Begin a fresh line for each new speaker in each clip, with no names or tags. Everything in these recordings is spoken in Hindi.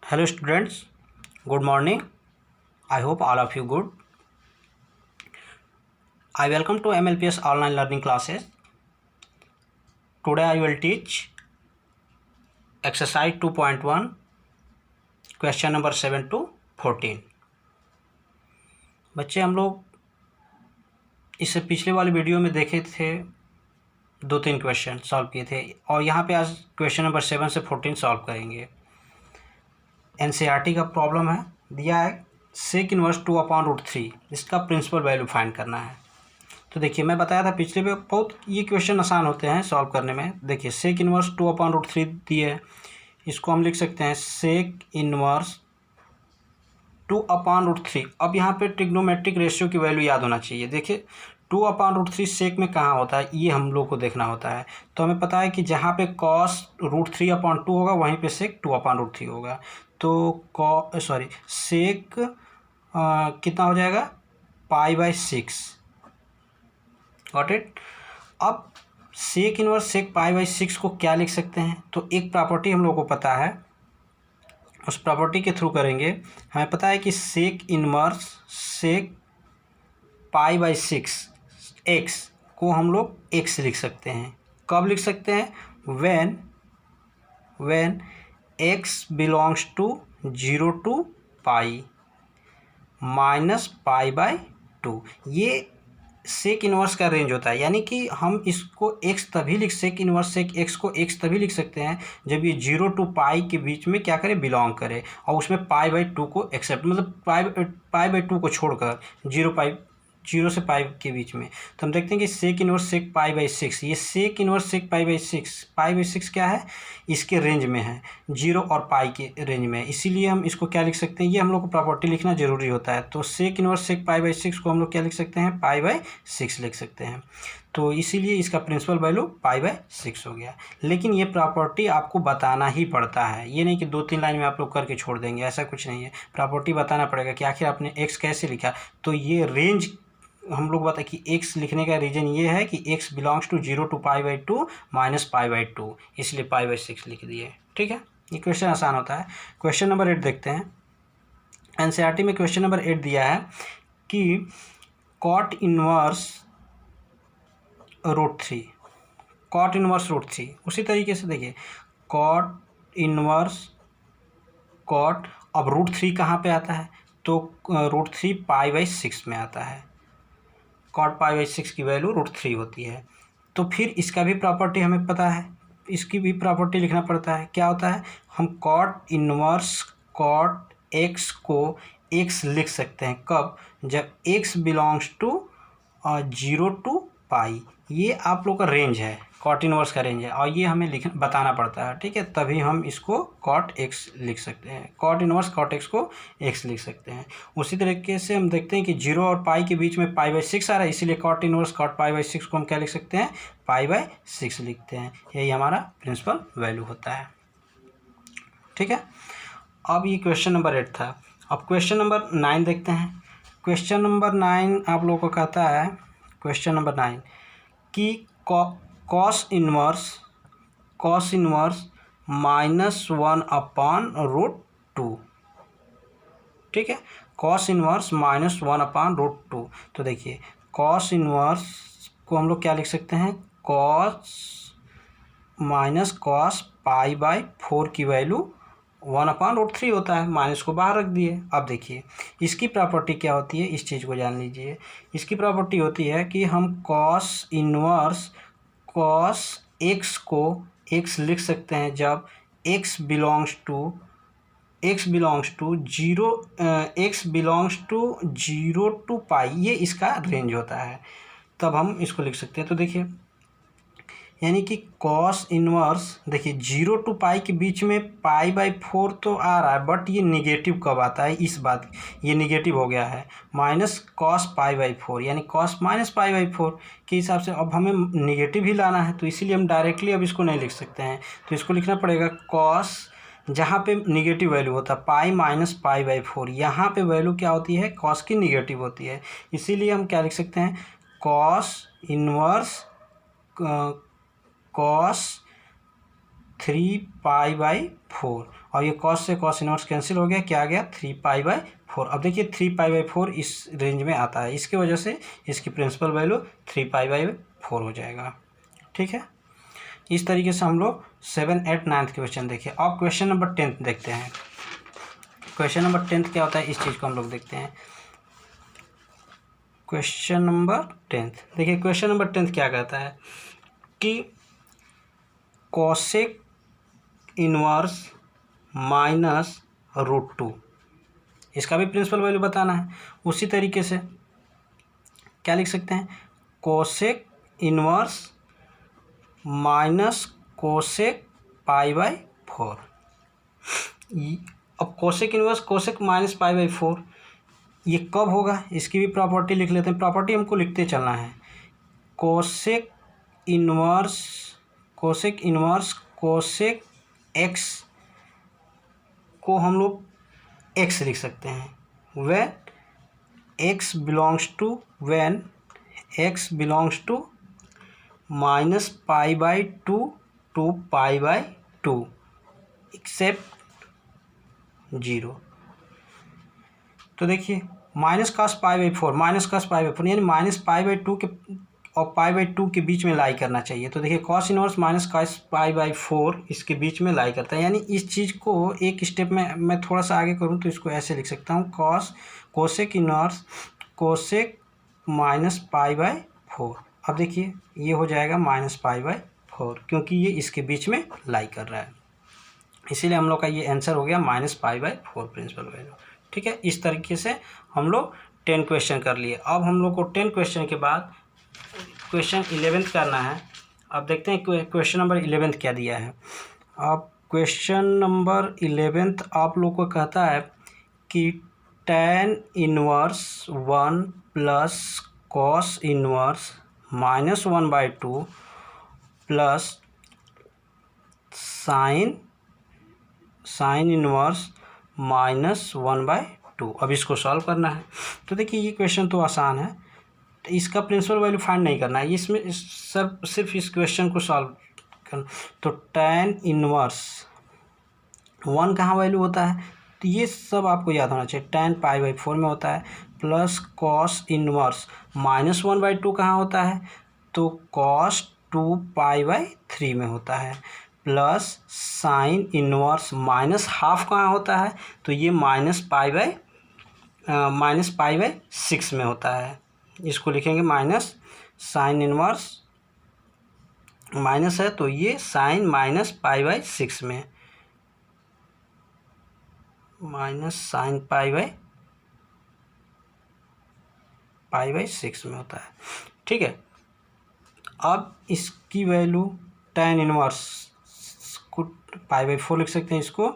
Hello students, good morning. I hope all of you good. I welcome to MLPS online learning classes. Today I will teach exercise 2.1 question number 7 to 14. बच्चे हम लोग इससे पिछले वाली वीडियो में देखे थे 2-3 क्वेश्चन सॉल्व किए थे और यहाँ पे आज क्वेश्चन नंबर 7 से 14 सॉल्व करेंगे। एनसीईआरटी का प्रॉब्लम है, दिया है सेक इनवर्स 2/√3, इसका प्रिंसिपल वैल्यू फाइंड करना है। तो देखिए मैं बताया था पिछले में बहुत ये क्वेश्चन आसान होते हैं सॉल्व करने में। देखिए सेक इनवर्स 2/√3 दिए है, इसको हम लिख सकते हैं सेक इनवर्स 2/√3। अब यहाँ पे ट्रिग्नोमेट्रिक रेशियो की वैल्यू याद होना चाहिए। देखिए 2/√3 सेक में कहाँ होता है ये हम लोग को देखना होता है। तो हमें पता है कि जहाँ पे cos √3/2 होगा वहीं पे सेक 2/√3 होगा। तो सेक कितना हो जाएगा π/6। Got it. अब सेक इनवर्स सेक π/6 को क्या लिख सकते हैं? तो एक प्रॉपर्टी हम लोग को पता है, उस प्रॉपर्टी के थ्रू करेंगे। हमें पता है कि सेक इनवर्स सेक π/6 x को हम लोग x लिख सकते हैं। कब लिख सकते हैं? when x belongs to 0 to pi minus π/2। ये सेक इनवर्स का रेंज होता है, यानी कि हम इसको x तभी लिख सेक इनवर्स सेक x को x तभी लिख सकते हैं जब ये 0 to पाई के बीच में क्या करे, बिलोंग करे और उसमें π/2 को एक्सेप्ट, मतलब π/2 को छोड़कर 0 से पाई के बीच में। तो हम देखते हैं कि सेक इनवर्स सेक π/6, ये सेक इनवर्स सेक π/6 क्या है, इसके रेंज में है, 0 और पाई के रेंज में है। इसीलिए हम इसको क्या लिख सकते हैं, ये हम लोग को प्रॉपर्टी लिखना जरूरी होता है। तो सेक इनवर्स सेक π/6 को हम लोग क्या लिख सकते हैं, π/6 लिख सकते हैं। तो इसीलिए इसका प्रिंसिपल वैल्यू π/6 हो गया। लेकिन ये प्रॉपर्टी आपको बताना ही पड़ता है, ये नहीं कि 2-3 लाइन में आप लोग करके छोड़ देंगे, ऐसा कुछ नहीं है। प्रॉपर्टी बताना पड़ेगा कि आखिर आपने x कैसे लिखा। तो ये रेंज हम लोग बताए कि x लिखने का रीजन ये है कि x belongs to 0 to π/2 minus π/2, इसलिए π/6 लिख दिए। ठीक है, ये क्वेश्चन आसान होता है। क्वेश्चन नंबर 8 देखते हैं। एनसीईआरटी में क्वेश्चन नंबर 8 दिया है कि कॉट इनवर्स √3, कॉट इनवर्स √3। उसी तरीके से देखिए कॉट इनवर्स कॉट, अब √3 कहाँ पे आता है, तो √3 π/6 में आता है। कॉट π/6 की वैल्यू √3 होती है। तो फिर इसका भी प्रॉपर्टी हमें पता है, इसकी भी प्रॉपर्टी लिखना पड़ता है। क्या होता है, हम कॉट इनवर्स कॉट x को x लिख सकते हैं। कब? जब x बिलोंग्स टू 0 to पाई। ये आप लोग का रेंज है, कॉट इनवर्स का रेंज है और ये हमें बताना पड़ता है। ठीक है, तभी हम इसको कॉट x लिख सकते हैं, कॉट इनवर्स कॉट x को x लिख सकते हैं। उसी तरीके से हम देखते हैं कि 0 और पाई के बीच में π/6 आ रहा है, इसीलिए कॉट इनवर्स कॉट π/6 को हम क्या लिख सकते हैं, π/6 लिखते हैं। यही हमारा प्रिंसिपल वैल्यू होता है। ठीक है, अब ये क्वेश्चन नंबर 8 था। अब क्वेश्चन नंबर 9 देखते हैं। क्वेश्चन नंबर 9 आप लोगों को कहता है, क्वेश्चन नंबर 9 कि कॉस इनवर्स -1/√2। ठीक है, कॉस इनवर्स -1/√2। तो देखिए कॉस इनवर्स को हम लोग क्या लिख सकते हैं, कॉस π/4 की वैल्यू 1/√3 होता है, माइनस को बाहर रख दिए। अब देखिए इसकी प्रॉपर्टी क्या होती है, इस चीज़ को जान लीजिए। इसकी प्रॉपर्टी होती है कि हम कॉस इनवर्स कॉस x को x लिख सकते हैं जब x बिलोंग्स टू 0 to पाई, ये इसका रेंज होता है, तब हम इसको लिख सकते हैं। तो देखिए यानी कि कॉस इनवर्स, देखिए 0 to पाई के बीच में π/4 तो आ रहा है, बट ये निगेटिव कब आता है, इस बात, ये निगेटिव हो गया है, माइनस कॉस π/4, यानी कॉस माइनस π/4 के हिसाब से अब हमें निगेटिव ही लाना है। तो इसीलिए हम डायरेक्टली अब इसको नहीं लिख सकते हैं, तो इसको लिखना पड़ेगा कॉस, जहाँ पे निगेटिव वैल्यू होता है पाई माइनस π/4, यहाँ पे वैल्यू क्या होती है, कॉस की निगेटिव होती है। इसीलिए हम क्या लिख सकते हैं, कॉस इनवर्स cos 3π/4 और ये कॉस से कॉस इनवर्स कैंसिल हो गया, क्या आ गया 3π/4। अब देखिए 3π/4 इस रेंज में आता है, इसकी वजह से इसकी प्रिंसिपल वैल्यू 3π/4 हो जाएगा। ठीक है, इस तरीके से हम लोग 7, 8, 9 क्वेश्चन देखे। अब क्वेश्चन नंबर 10 देखते हैं। क्वेश्चन नंबर 10 क्या होता है, इस चीज़ को हम लोग देखते हैं। क्वेश्चन नंबर 10 देखिए, क्वेश्चन नंबर 10 क्या कहता है कि कोसेक इनवर्स -√2, इसका भी प्रिंसिपल वैल्यू बताना है। उसी तरीके से क्या लिख सकते हैं, कोसेक इनवर्स -कोसेक π/4। अब कोसेक इनवर्स कोसेक -π/4 ये कब होगा, इसकी भी प्रॉपर्टी लिख लेते हैं। प्रॉपर्टी हमको लिखते चलना है। कोसेक इनवर्स कोसेक एक्स को हम लोग एक्स लिख सकते हैं when x belongs to -π/2 to π/2 except 0। तो देखिए -cos π/4 यानी -π/2 के और π/2 के बीच में लाई करना चाहिए। तो देखिए cos इनवर्स -cos π/4 इसके बीच में लाई करता है, यानी इस चीज़ को एक स्टेप में मैं थोड़ा सा आगे करूँ तो इसको ऐसे लिख सकता हूँ, कोसेक इनवर्स कोसेक -π/4। अब देखिए ये हो जाएगा -π/4 क्योंकि ये इसके बीच में लाई कर रहा है, इसीलिए हम लोग का ये आंसर हो गया -π/4 प्रिंसिपल वैल्यू। ठीक है, इस तरीके से हम लोग 10 क्वेश्चन कर लिए। अब हम लोग को 10 क्वेश्चन के बाद क्वेश्चन 11 करना है। अब देखते हैं क्वेश्चन नंबर 11 क्या दिया है। अब क्वेश्चन नंबर 11 आप लोग को कहता है कि tan inverse 1 plus cos inverse -1/2 plus sine inverse -1/2। अब इसको सॉल्व करना है। तो देखिए ये क्वेश्चन तो आसान है, तो इसका प्रिंसिपल वैल्यू फाइंड नहीं करना है, इसमें सिर्फ इस क्वेश्चन को सॉल्व करना। तो tan इनवर्स 1 कहाँ वैल्यू होता है, तो ये सब आपको याद होना चाहिए। tan π/4 में होता है, प्लस कॉस इनवर्स -1/2 कहाँ होता है, तो cos 2π/3 में होता है, प्लस साइन इनवर्स -½ कहाँ होता है, तो ये -π/6 में होता है। इसको लिखेंगे माइनस साइन इनवर्स माइनस है, तो ये साइन -π/6 में साइन π/6 में होता है। ठीक है, अब इसकी वैल्यू tan इनवर्स को π/4 लिख सकते हैं, इसको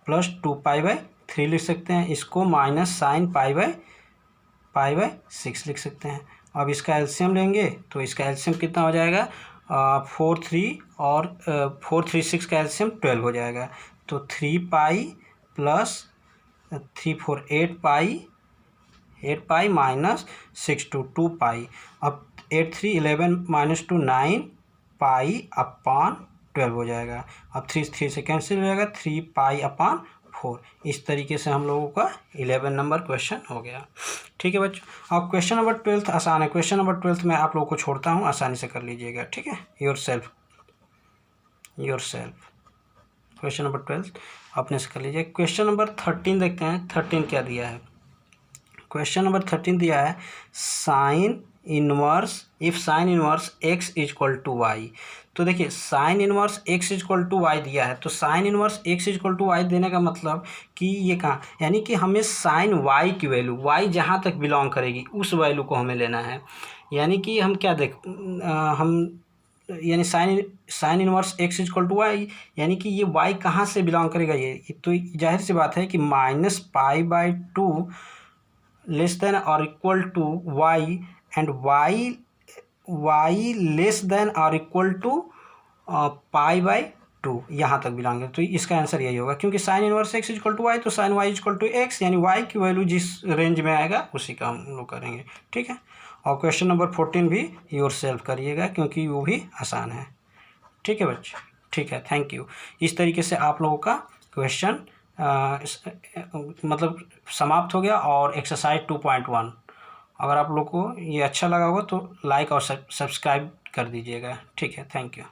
प्लस 2π/3 लिख सकते हैं, इसको माइनस साइन π/6 लिख सकते हैं। अब इसका एलसीएम लेंगे तो इसका एलसीएम कितना हो जाएगा, 4, 3 और 4, 3, 6 का एलसीएम 12 हो जाएगा। तो 3π प्लस 3, 4 8π माइनस 6 2 2π। अब 8, 3 11 -2 9π/12 हो जाएगा। अब 3 से कैंसिल हो जाएगा, 3π/4। इस तरीके से हम लोगों का 11 नंबर क्वेश्चन हो गया। ठीक है बच्चों, अब क्वेश्चन नंबर 12 आसान है। क्वेश्चन नंबर 12 मैं आप लोगों को छोड़ता हूँ, आसानी से कर लीजिएगा। ठीक है, योर सेल्फ क्वेश्चन नंबर 12 अपने से कर लीजिए। क्वेश्चन नंबर 13 देखते हैं, 13 क्या दिया है। क्वेश्चन नंबर 13 दिया है sine inverse if sine inverse x = y। तो देखिए साइन इनवर्स x = y दिया है, तो साइन इनवर्स x = y देने का मतलब कि ये कहाँ, यानी कि हमें साइन y की वैल्यू y जहाँ तक बिलोंग करेगी उस वैल्यू को हमें लेना है। यानी कि हम क्या यानी साइन इनवर्स x = y, यानी कि ये y कहाँ से बिलोंग करेगा, ये तो जाहिर सी बात है कि -π/2 लेस देन और equal to y and y less than और इक्वल टू π/2 यहाँ तक बिलोंग है। तो इसका आंसर यही होगा, क्योंकि साइन इनवर्स x = y, तो साइन y = x, यानी y की वैल्यू जिस रेंज में आएगा उसी का हम लोग करेंगे। ठीक है, और क्वेश्चन नंबर 14 भी योर सेल्फ करिएगा क्योंकि वो भी आसान है। ठीक है बच्चे, ठीक है, थैंक यू। इस तरीके से आप लोगों का क्वेश्चन मतलब समाप्त हो गया। और एक्सरसाइज 2.1 अगर आप लोग को ये अच्छा लगा होगा तो लाइक और सब्सक्राइब कर दीजिएगा। ठीक है, थैंक यू।